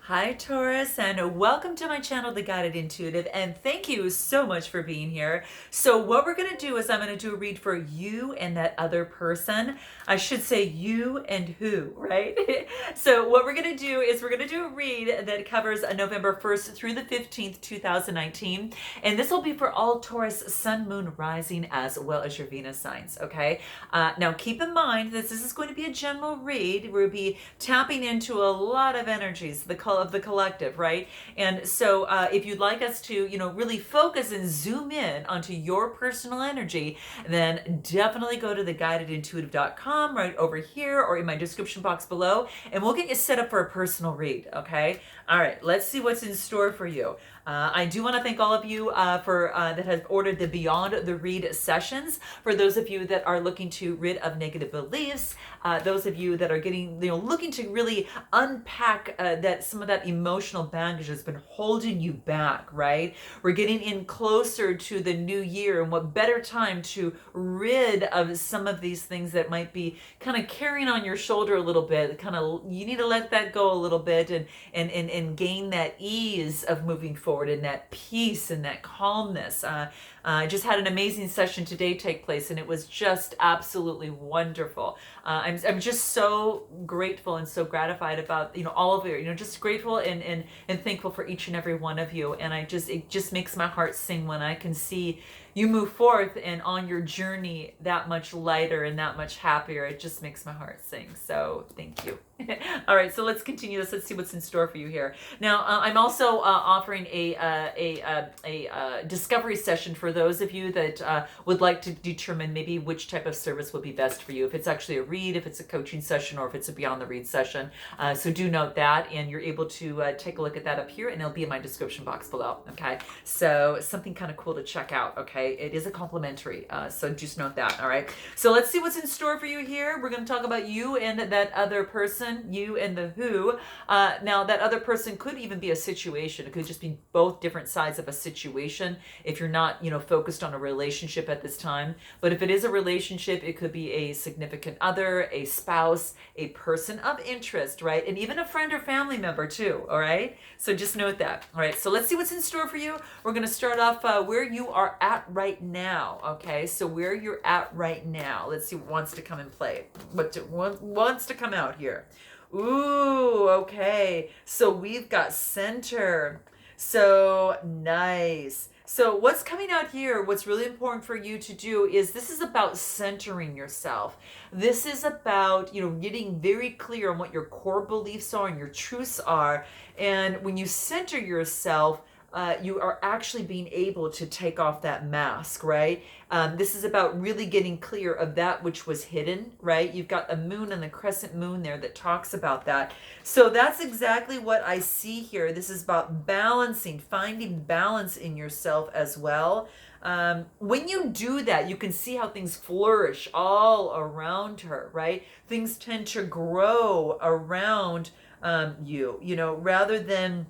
Hi, Taurus, and welcome to my channel, The Guided Intuitive, and thank you so much for being here. So what we're going to do is I'm going to do a read for you and that other person. I should say you and who, right? So what we're going to do is we're going to do a read that covers November 1st through the 15th, 2019, and this will be for all Taurus, Sun, Moon, Rising, as well as your Venus signs, okay? Now keep in mind that this is going to be a general read. We'll be tapping into a lot of energies, of the collective, right? And so if you'd like us to, really focus and zoom in onto your personal energy, then definitely go to theguidedintuitive.com right over here or in my description box below, and we'll get you set up for a personal read, okay? All right, let's see what's in store for you. I do want to thank all of you that have ordered the Beyond the Read sessions. For those of you that are looking to rid of negative beliefs, those of you that are looking to really unpack that some of that emotional baggage has been holding you back, right? We're getting in closer to the new year, and what better time to rid of some of these things that might be kind of carrying on your shoulder a little bit. You need to let that go a little bit and gain that ease of moving forward and that peace and that calmness. I just had an amazing session today take place, and it was just absolutely wonderful. I'm just so grateful and so gratified about all of you. Just grateful and thankful for each and every one of you. And it just makes my heart sing when I can see you move forth and on your journey that much lighter and that much happier. It just makes my heart sing. So thank you. All right, so let's continue this. Let's see what's in store for you here. Now, I'm also offering a discovery session for those of you that would like to determine maybe which type of service would be best for you. If it's actually a read, if it's a coaching session, or if it's a Beyond the Read session. So do note that, and you're able to take a look at that up here, and it'll be in my description box below. Okay, so something kind of cool to check out. Okay, it is a complimentary, so just note that. All right, so let's see what's in store for you here. We're going to talk about you and that other person. You and the who. Now, that other person could even be a situation. It could just be both different sides of a situation if you're not, focused on a relationship at this time. But if it is a relationship, it could be a significant other, a spouse, a person of interest, right? And even a friend or family member too, all right? So just note that. All right, so let's see what's in store for you. We're going to start off where you are at right now, okay? So where you're at right now. Let's see what wants to come in play. What wants to come out here. Ooh, okay. So we've got center. So nice. So what's coming out here, what's really important for you to do is this is about centering yourself. This is about, getting very clear on what your core beliefs are and your truths are. And when you center yourself, you are actually being able to take off that mask, right? This is about really getting clear of that which was hidden, right? You've got a moon and the crescent moon there that talks about that. So that's exactly what I see here. This is about balancing, finding balance in yourself as well. When you do that, you can see how things flourish all around her, right? Things tend to grow around you, rather than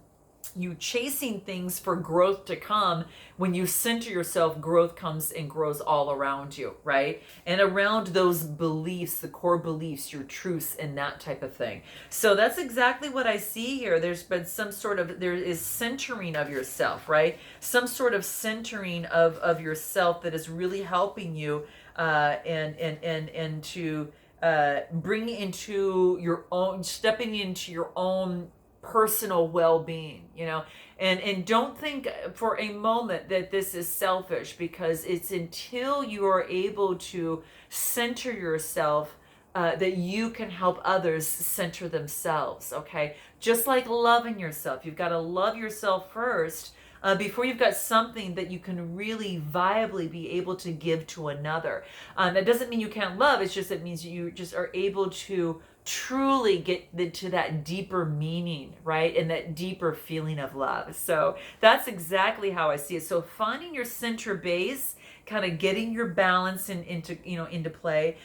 you chasing things for growth to come. When you center yourself, growth comes and grows all around you, right? And around those beliefs, the core beliefs, your truths, and that type of thing. So that's exactly what I see here. There's been there is centering of yourself, right? Some sort of centering of yourself that is really helping you and to bring into your own, stepping into your own personal well-being, and don't think for a moment that this is selfish, because it's until you are able to center yourself that you can help others center themselves. Okay, just like loving yourself, you've got to love yourself first before you've got something that you can really viably be able to give to another. That doesn't mean you can't love. It's just, it means you just are able to truly get to that deeper meaning, right? And that deeper feeling of love. So that's exactly how I see it. So finding your center base, kind of getting your balance into play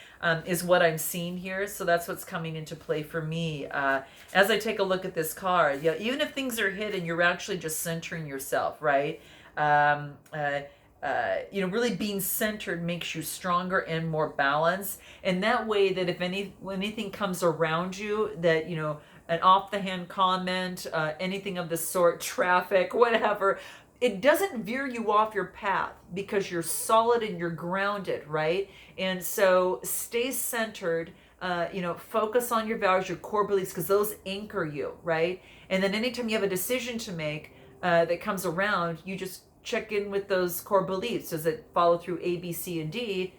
is what I'm seeing here. So that's what's coming into play for me as I take a look at this card. Even if things are hidden, you're actually just centering yourself, right? Really being centered makes you stronger and more balanced. And that way, that if anything comes around you that an off the hand comment, anything of the sort, traffic, whatever, it doesn't veer you off your path because you're solid and you're grounded, right? And so stay centered. Focus on your values, your core beliefs, because those anchor you, right? And then anytime you have a decision to make that comes around, you just check in with those core beliefs. Does it follow through A, B, C, and D?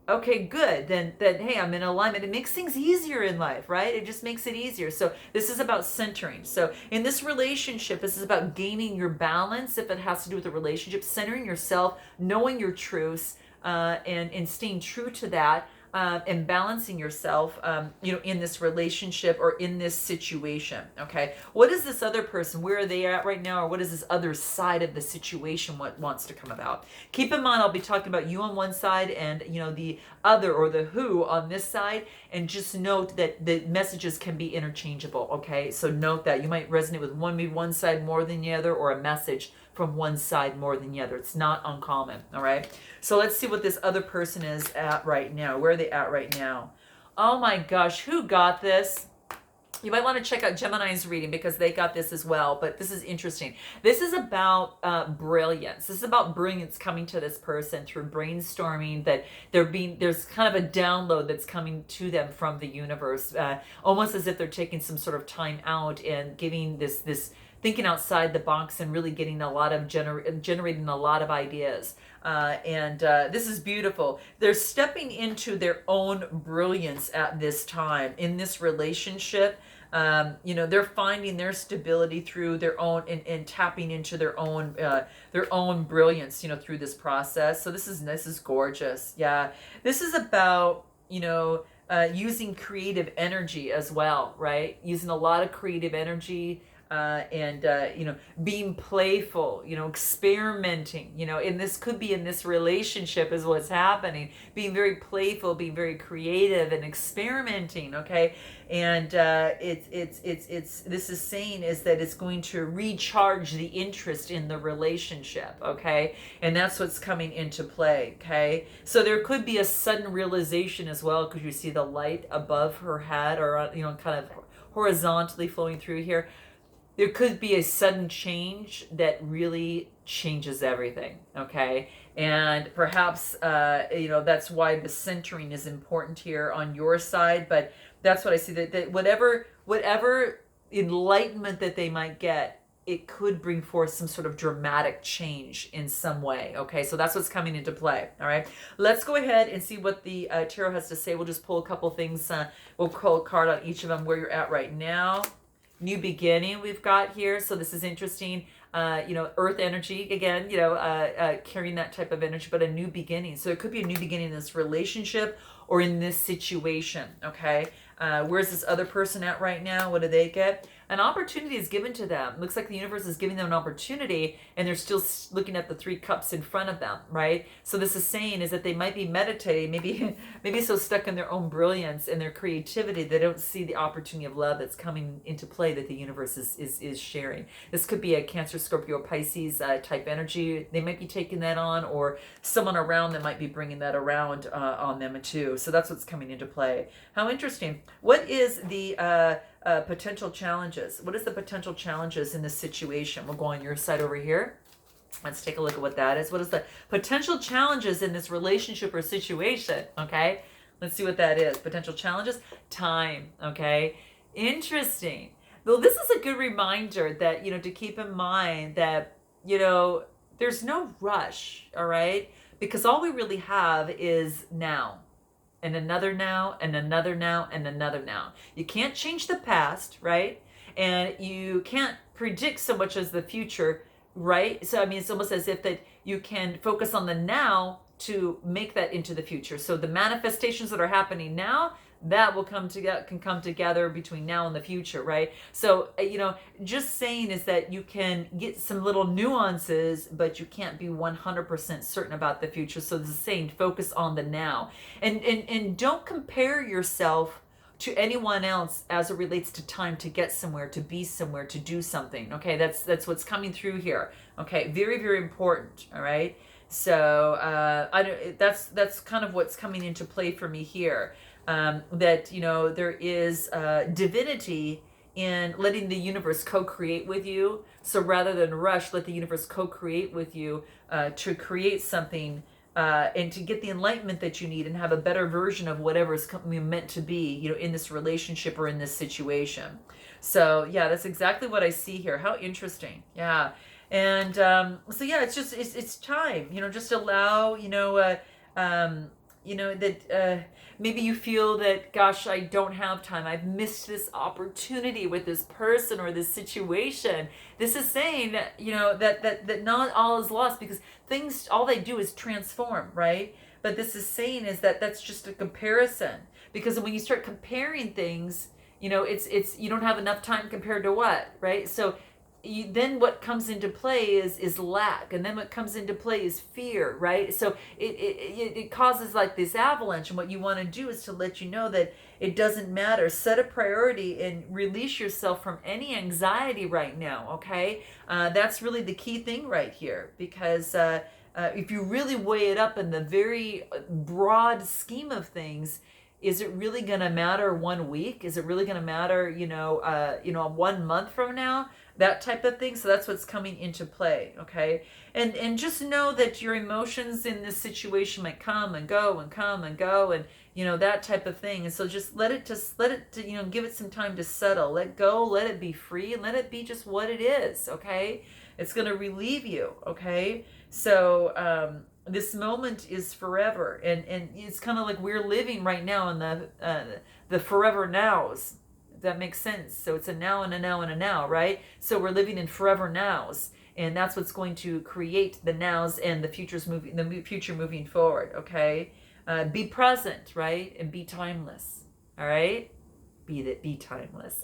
Okay, good. Then hey, I'm in alignment. It makes things easier in life, right? It just makes it easier. So this is about centering. So in this relationship, this is about gaining your balance. If it has to do with a relationship, centering yourself, knowing your truths, and staying true to that. And balancing yourself, in this relationship or in this situation. Okay, what is this other person? Where are they at right now, or what is this other side of the situation? What wants to come about? Keep in mind, I'll be talking about you on one side, and the other or the who on this side. And just note that the messages can be interchangeable. Okay, so note that you might resonate with one side more than the other, or a message from one side more than the other. It's not uncommon. All right. So let's see what this other person is at right now. Where are they at right now? Oh my gosh, who got this? You might want to check out Gemini's reading because they got this as well, but this is interesting. This is about brilliance. This is about brilliance coming to this person through brainstorming, that there's kind of a download that's coming to them from the universe, almost as if they're taking some sort of time out and giving this thinking outside the box and really getting a lot of generating a lot of ideas. This is beautiful. They're stepping into their own brilliance at this time in this relationship. They're finding their stability through their own and tapping into their own brilliance, through this process. So this is gorgeous. Yeah, this is about using creative energy as well, right? Using a lot of creative energy. Being playful, experimenting, and this could be in this relationship is what's happening, being very playful, being very creative and experimenting. Okay. And, this is saying is that it's going to recharge the interest in the relationship. Okay. And that's what's coming into play. Okay. So there could be a sudden realization as well, because you see the light above her head, or, kind of horizontally flowing through here. There could be a sudden change that really changes everything, okay? And perhaps, that's why the centering is important here on your side, but that's what I see, that whatever enlightenment that they might get, it could bring forth some sort of dramatic change in some way, okay? So that's what's coming into play, all right? Let's go ahead and see what the tarot has to say. We'll just pull a couple things. We'll pull a card on each of them, where you're at right now. New beginning we've got here. So this is interesting. Earth energy again, carrying that type of energy, but a new beginning. So it could be a new beginning in this relationship or in this situation. Okay. Where's this other person at right now? What do they get? An opportunity is given to them. Looks like the universe is giving them an opportunity, and they're still looking at the 3 cups in front of them, right? So this is saying is that they might be meditating, maybe so stuck in their own brilliance and their creativity, they don't see the opportunity of love that's coming into play that the universe is sharing. This could be a Cancer, Scorpio, Pisces type energy. They might be taking that on, or someone around them might be bringing that around on them too. So that's what's coming into play. How interesting. What is the potential challenges? What is the potential challenges in this situation? We'll go on your side over here. Let's take a look at what that is. What is the potential challenges in this relationship or situation? Okay. Let's see what that is. Potential challenges. Time. Okay. Interesting. Well, this is a good reminder that, to keep in mind that, there's no rush. All right. Because all we really have is now. And another now, and another now, and another now. You can't change the past, right? And you can't predict so much as the future, right? So, it's almost as if that you can focus on the now to make that into the future. So the manifestations that are happening now, that will can come together between now and the future, right? So, just saying is that you can get some little nuances, but you can't be 100% certain about the future. So this is saying focus on the now, and don't compare yourself to anyone else as it relates to time to get somewhere, to be somewhere, to do something. Okay, that's what's coming through here. Okay, very, very important. All right. So that's kind of what's coming into play for me here. That there is divinity in letting the universe co-create with you. So rather than rush, let the universe co-create with you to create something and to get the enlightenment that you need and have a better version of whatever is meant to be, in this relationship or in this situation. So yeah, that's exactly what I see here. How interesting. Yeah. And so yeah, it's time, just allow, that maybe you feel that, gosh, I don't have time. I've missed this opportunity with this person or this situation. This is saying that, that not all is lost, because things, all they do is transform, right? But this is saying is that that's just a comparison, because when you start comparing things, it's you don't have enough time compared to what, right? So then what comes into play is lack, and then what comes into play is fear, right? So it causes like this avalanche, and what you want to do is to let you know that it doesn't matter. Set a priority and release yourself from any anxiety right now, okay? That's really the key thing right here, because if you really weigh it up in the very broad scheme of things, is it really going to matter 1 week? Is it really going to matter, 1 month from now? That type of thing. So that's what's coming into play, okay? And just know that your emotions in this situation might come and go and come and go, and that type of thing. And so just let it give it some time to settle. Let go, let it be free, and let it be just what it is, okay? It's going to relieve you, okay? So this moment is forever, and it's kind of like we're living right now in the forever nows. That makes sense. So it's a now and a now and a now, right? So we're living in forever nows, and that's what's going to create the nows and the future moving forward. Okay, be present, right, and be timeless. All right, be timeless.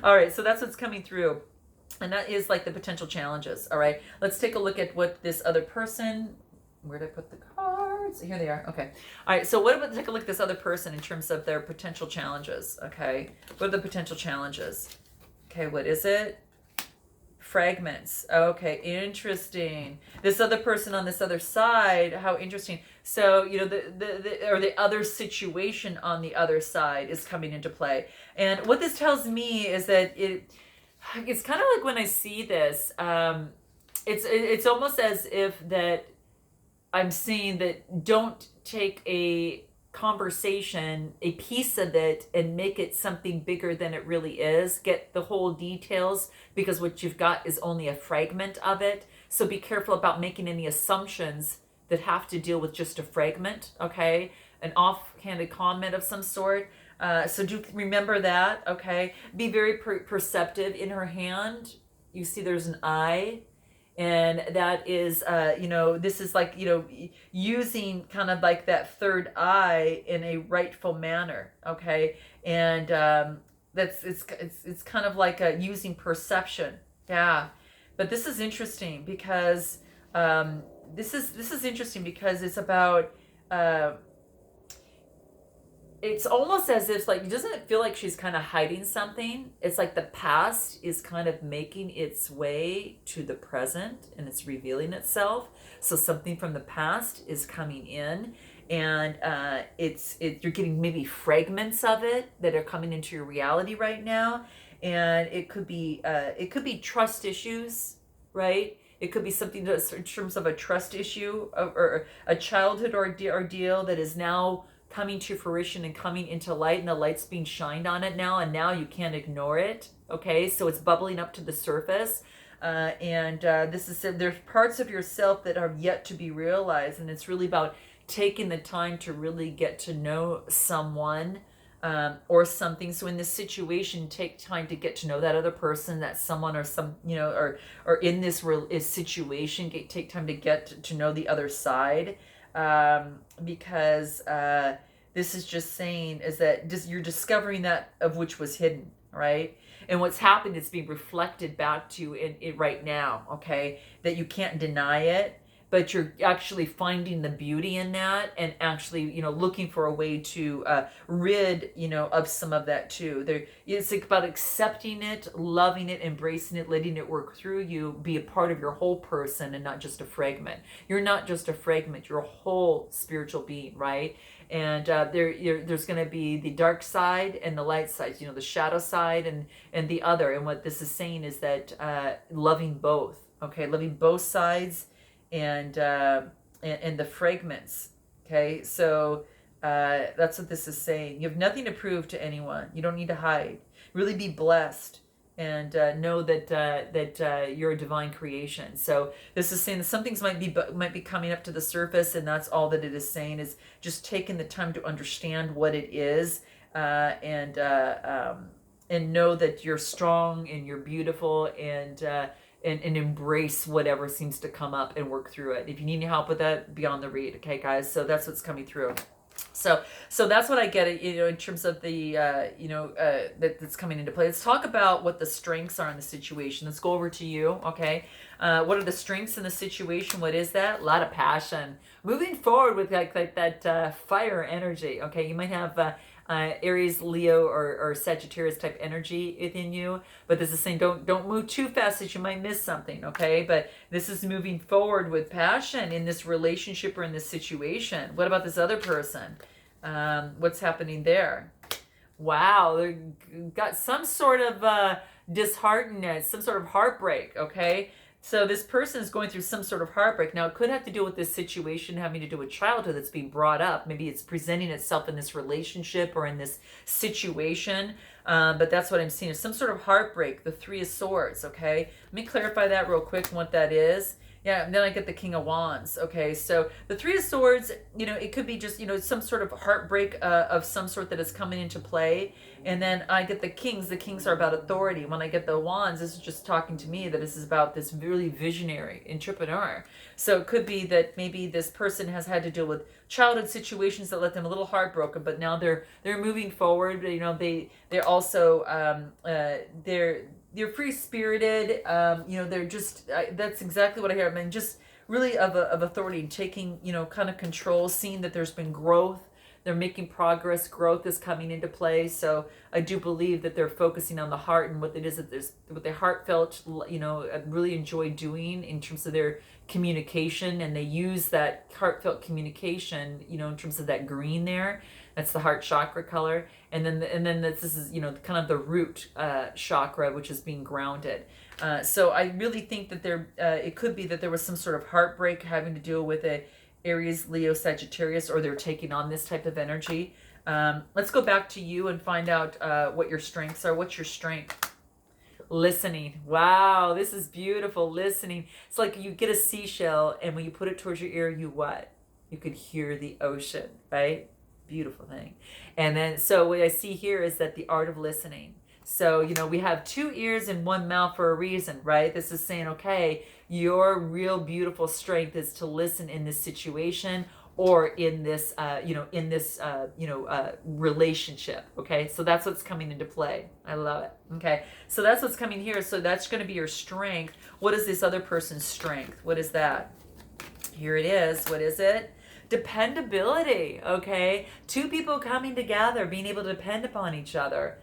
All right, so that's what's coming through, and that is like the potential challenges. All right, let's take a look at what this other person. Where did I put the cards? Here they are. Okay. All right. So what about take a look at this other person in terms of their potential challenges? Okay. What are the potential challenges? Okay. What is it? Fragments. Okay. Interesting. This other person on this other side. How interesting. So, the other situation on the other side is coming into play. And what this tells me is that it's kind of like when I see this, it's almost as if that I'm seeing that don't take a conversation, a piece of it, and make it something bigger than it really is. Get the whole details, because what you've got is only a fragment of it. So be careful about making any assumptions that have to deal with just a fragment, okay? An offhanded comment of some sort. So do remember that, okay? Be very perceptive. In her hand, you see there's an eye. And that is, this is like, using kind of like that third eye in a rightful manner, okay? And it's kind of like using perception, yeah. But this is interesting because this is interesting because it's about. It's almost as if, like, doesn't it feel like she's kind of hiding something? It's like the past is kind of making its way to the present, and it's revealing itself. So something from the past is coming in, and you're getting maybe fragments of it that are coming into your reality right now. And it could be trust issues, right? It could be something that's in terms of a trust issue or a childhood ordeal that is now coming to fruition and coming into light, and the light's being shined on it now, and now you can't ignore it, okay? So it's bubbling up to the surface, and this is, there's parts of yourself that are yet to be realized, and it's really about taking the time to really get to know someone or something. So in this situation, take time to get to know that other person, that someone, or some, or in this situation, take time to get to know the other side. Because this is just saying is that you're discovering that of which was hidden, right? And what's happened is being reflected back to you in right now, okay? That you can't deny it, but you're actually finding the beauty in that, and actually, looking for a way to rid, of some of that too. It's about accepting it, loving it, embracing it, letting it work through you, be a part of your whole person and not just a fragment. You're not just a fragment, you're a whole spiritual being, right? And there's going to be the dark side and the light side, the shadow side and the other. And what this is saying is that loving both, okay, loving both sides and the fragments, okay. So that's what this is saying. You have nothing to prove to anyone. You don't need to hide. Really be blessed and know that you're a divine creation. So this is saying that some things might be coming up to the surface, and that's all that it is saying, is just taking the time to understand what it is, and know that you're strong and you're beautiful, and embrace whatever seems to come up and work through it. If you need any help with that, be on the read, okay, guys? So that's what's coming through. So that's what I get, in terms of the, that's coming into play. Let's talk about what the strengths are in the situation. Let's go over to you, okay? What are the strengths in the situation? What is that? A lot of passion. Moving forward with like that fire energy, okay? You might have Aries, Leo, or Sagittarius type energy within you, but this is saying don't move too fast that you might miss something, okay? But this is moving forward with passion in this relationship or in this situation. What about this other person? What's happening there? Wow, they got some sort of disheartened, some sort of heartbreak, okay? So this person is going through some sort of heartbreak. Now, it could have to do with this situation having to do with childhood that's being brought up. Maybe it's presenting itself in this relationship or in this situation. But that's what I'm seeing. Some sort of heartbreak, the Three of Swords, okay? Let me clarify that real quick, what that is. Yeah, and then I get the King of Wands. Okay, so the Three of Swords, it could be just, some sort of heartbreak of some sort that is coming into play. And then I get the Kings. The Kings are about authority. When I get the Wands, this is just talking to me that this is about this really visionary entrepreneur. So it could be that maybe this person has had to deal with childhood situations that left them a little heartbroken, but now they're moving forward. They're also they're free spirited. They're just that's exactly what I hear. I mean, just really of authority, taking kind of control, seeing that there's been growth. They're making progress. Growth is coming into play. So I do believe that they're focusing on the heart and what it is that what their heartfelt, really enjoy doing in terms of their communication, and they use that heartfelt communication, in terms of that green there. That's the heart chakra color, and then this is kind of the root chakra, which is being grounded. So I really think that it could be that there was some sort of heartbreak having to deal with a Aries, Leo, Sagittarius, or they're taking on this type of energy. Let's go back to you and find out what your strengths are. What's your strength? Listening. Wow, this is beautiful. Listening. It's like you get a seashell, and when you put it towards your ear, you what? You could hear the ocean, right? Beautiful thing. And then, so what I see here is that the art of listening. So, we have two ears and one mouth for a reason, right? This is saying, okay, your real beautiful strength is to listen in this situation or in this, relationship. Okay. So that's what's coming into play. I love it. Okay. So that's what's coming here. So that's going to be your strength. What is this other person's strength? What is that? Here it is. What is it? Dependability. Okay. Two people coming together, being able to depend upon each other.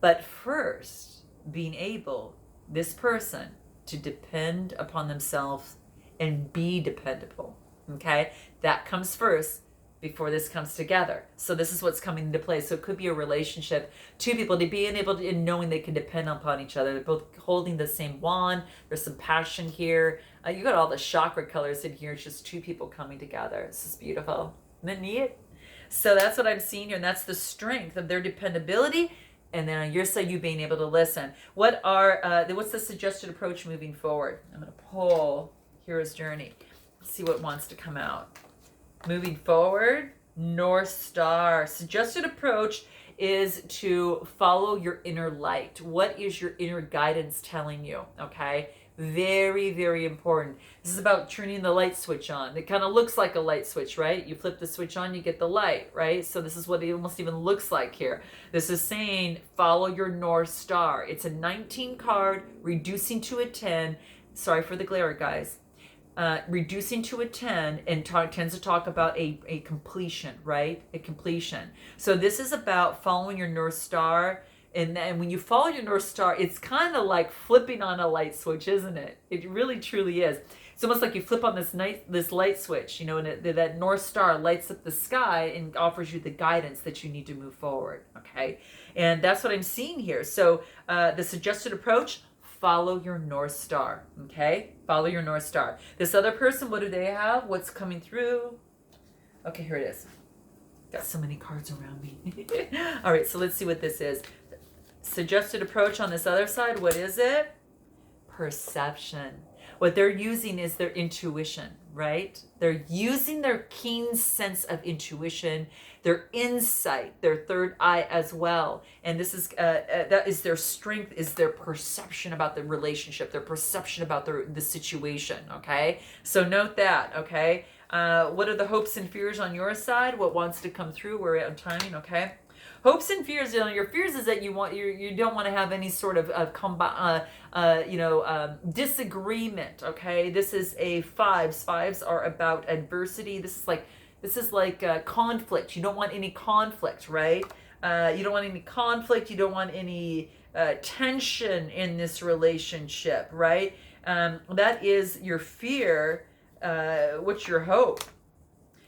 But first, being able, this person, to depend upon themselves and be dependable. Okay? That comes first before this comes together. So this is what's coming into play. So it could be a relationship. Two people to being able to, and knowing they can depend upon each other. They're both holding the same wand. There's some passion here. You got all the chakra colors in here. It's just two people coming together. This is beautiful. Isn't that neat? So that's what I'm seeing here. And that's the strength of their dependability. And then on your side, you being able to listen. What's the suggested approach moving forward? I'm going to pull Hero's Journey. See what wants to come out. Moving forward, North Star. Suggested approach is to follow your inner light. What is your inner guidance telling you? Okay. Very, very important. This is about turning the light switch on. It kind of looks like a light switch, right? You flip the switch on, you get the light, right? So this is what it almost even looks like here. This is saying, follow your North Star. It's a 19 card, reducing to a 10. Sorry for the glare, guys. Reducing to a 10 and tends to talk about a completion, right? A completion. So this is about following your North Star, And when you follow your North Star, it's kind of like flipping on a light switch, isn't it? It really truly is. It's almost like you flip on this light switch, and that North Star lights up the sky and offers you the guidance that you need to move forward. Okay, and that's what I'm seeing here. So the suggested approach: follow your North Star. Okay, follow your North Star. This other person, what do they have? What's coming through? Okay, here it is. Got so many cards around me. All right, so let's see what this is. Suggested approach on this other side, what is it? Perception. What they're using is their intuition, right? They're using their keen sense of intuition, their insight, their third eye as well. And this is that is their strength, is their perception about the relationship, their perception about the situation. Okay, so note that. Okay, what are the hopes and fears on your side? What wants to come through? We're on timing. Okay. Hopes and fears. Your fears is that you don't want to have any sort of disagreement. Okay, this is a fives. Fives are about adversity. This is like conflict. You don't want any conflict, right? You don't want any conflict. You don't want any tension in this relationship, right? That is your fear. What's your hope?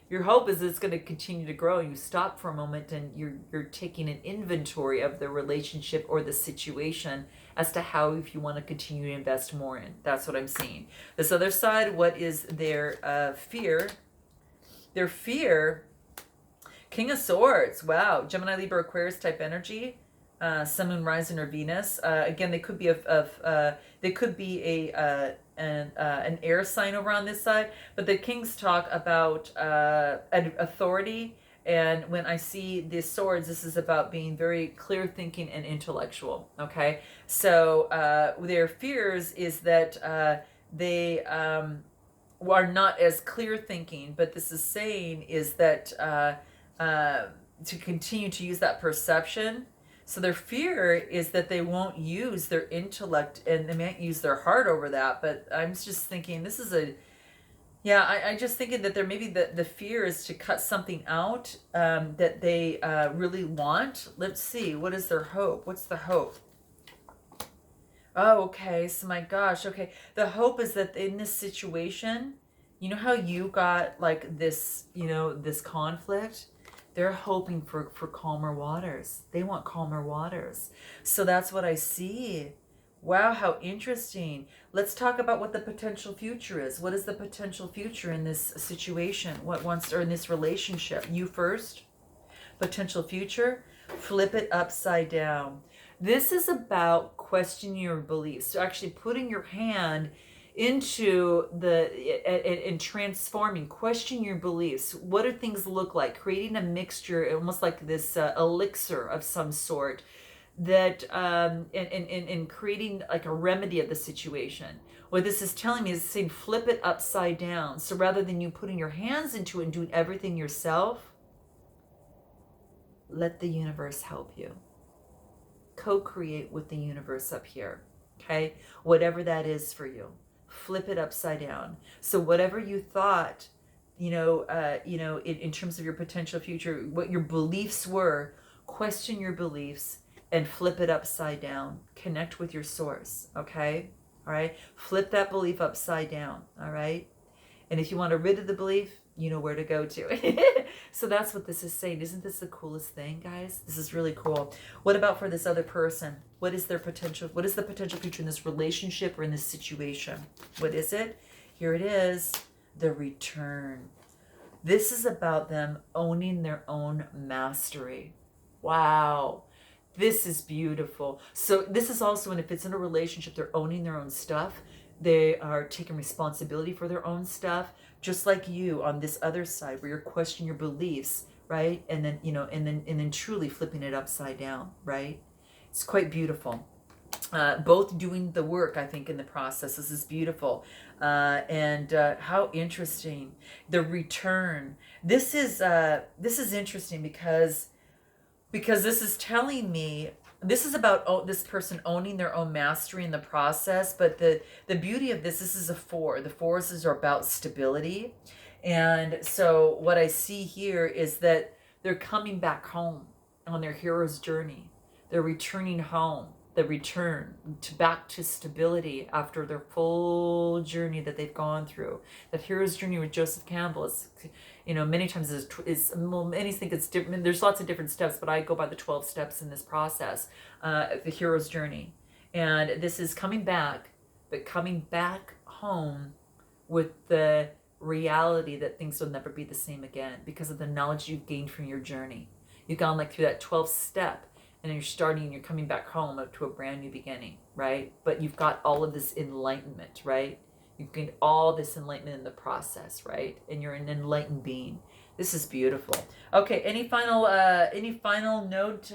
Your hope is it's going to continue to grow. You stop for a moment and you're taking an inventory of the relationship or the situation as to how, if you want to continue to invest more in. That's what I'm seeing. This other side, what is their fear? Their fear, King of Swords. Wow. Gemini, Libra, Aquarius type energy. Sun, Moon, Rising, or Venus. Again, they could be an air sign over on this side, but the kings talk about authority, and when I see the swords, this is about being very clear thinking and intellectual. Okay, so their fears is that they are not as clear thinking, but this is saying is that to continue to use that perception. So their fear is that they won't use their intellect and they might use their heart over that. But I'm just thinking this is I just thinking that there maybe the fear is to cut something out that they really want. Let's see. What is their hope? What's the hope? Oh, okay. So my gosh. Okay. The hope is that in this situation, you know how you got like this, this conflict? They're hoping for calmer waters. They want calmer waters. So that's what I see. Wow, how interesting. Let's talk about what the potential future is. What is the potential future in this situation? Or in this relationship? You first. Potential future. Flip it upside down. This is about questioning your beliefs. So actually putting your hand into and transforming, question your beliefs. What do things look like? Creating a mixture, almost like this elixir of some sort, that and creating like a remedy of the situation. What this is telling me is saying flip it upside down. So rather than you putting your hands into it and doing everything yourself, let the universe help you. Co-create with the universe up here. Okay, whatever that is for you. Flip it upside down. So whatever you thought, in terms of your potential future, what your beliefs were, question your beliefs and flip it upside down. Connect with your source. Okay. All right. Flip that belief upside down. All right. And if you want to rid of the belief, you know where to go to. So that's what this is saying. Isn't this the coolest thing, guys? This is really cool. What about for this other person? What is their potential? What is the potential future in this relationship or in this situation? What is it? Here it is. The return. This is about them owning their own mastery. Wow. This is beautiful. So this is also, and if it's in a relationship, they're owning their own stuff. They are taking responsibility for their own stuff, just like you on this other side where you're questioning your beliefs, right? And then, and then truly flipping it upside down, right? It's quite beautiful. Both doing the work, I think, in the process. This is beautiful. And how interesting. The return. This is interesting because this is telling me, this is about this person owning their own mastery in the process. But the beauty of this is a 4. The 4s are about stability. And so what I see here is that they're coming back home on their hero's journey. They're returning home. The return to back to stability after their full journey that they've gone through. That hero's journey with Joseph Campbell is, many times well, many think it's different. There's lots of different steps, but I go by the 12 steps in this process, the hero's journey. And this is coming back, but coming back home with the reality that things will never be the same again because of the knowledge you've gained from your journey. You've gone like through that 12th step, and then you're starting and you're coming back home up to a brand new beginning, right? But you've got all of this enlightenment, right? You've gained all this enlightenment in the process, right? And you're an enlightened being. This is beautiful. Okay, any final notes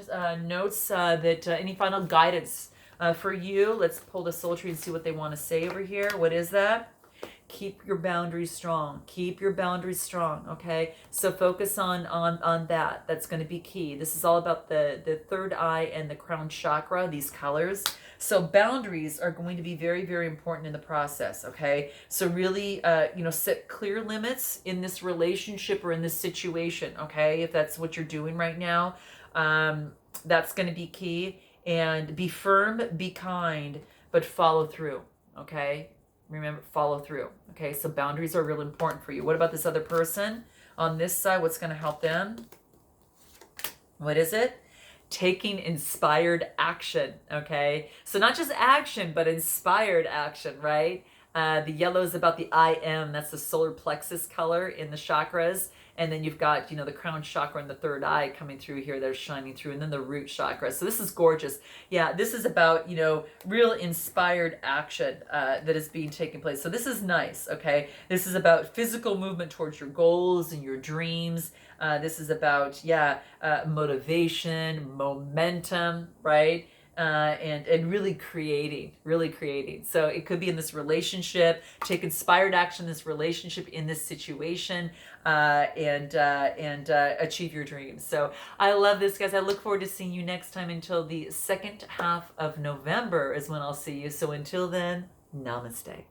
any final guidance for you? Let's pull the soul tree and see what they want to say over here. What is that? Keep your boundaries strong. Keep your boundaries strong, okay? So focus on that. That's going to be key. This is all about the third eye and the crown chakra, these colors. So boundaries are going to be very, very important in the process, okay? So really, set clear limits in this relationship or in this situation, okay? If that's what you're doing right now, that's going to be key. And be firm, be kind, but follow through, okay? Remember, follow through. Okay, so boundaries are real important for you. What about this other person on this side? What's going to help them? What is it? Taking inspired action. Okay, so not just action, but inspired action, right? The yellow is about the I am. That's the solar plexus color in the chakras. And then you've got, the crown chakra and the third eye coming through here. They're shining through. And then the root chakra. So this is gorgeous. Yeah, this is about, real inspired action that is being taken place. So this is nice, okay? This is about physical movement towards your goals and your dreams. This is about, motivation, momentum, right? And really creating. So it could be in this relationship, take inspired action in this relationship, in this situation, and achieve your dreams. So I love this, guys. I look forward to seeing you next time. Until the second half of November is when I'll see you. So until then, namaste.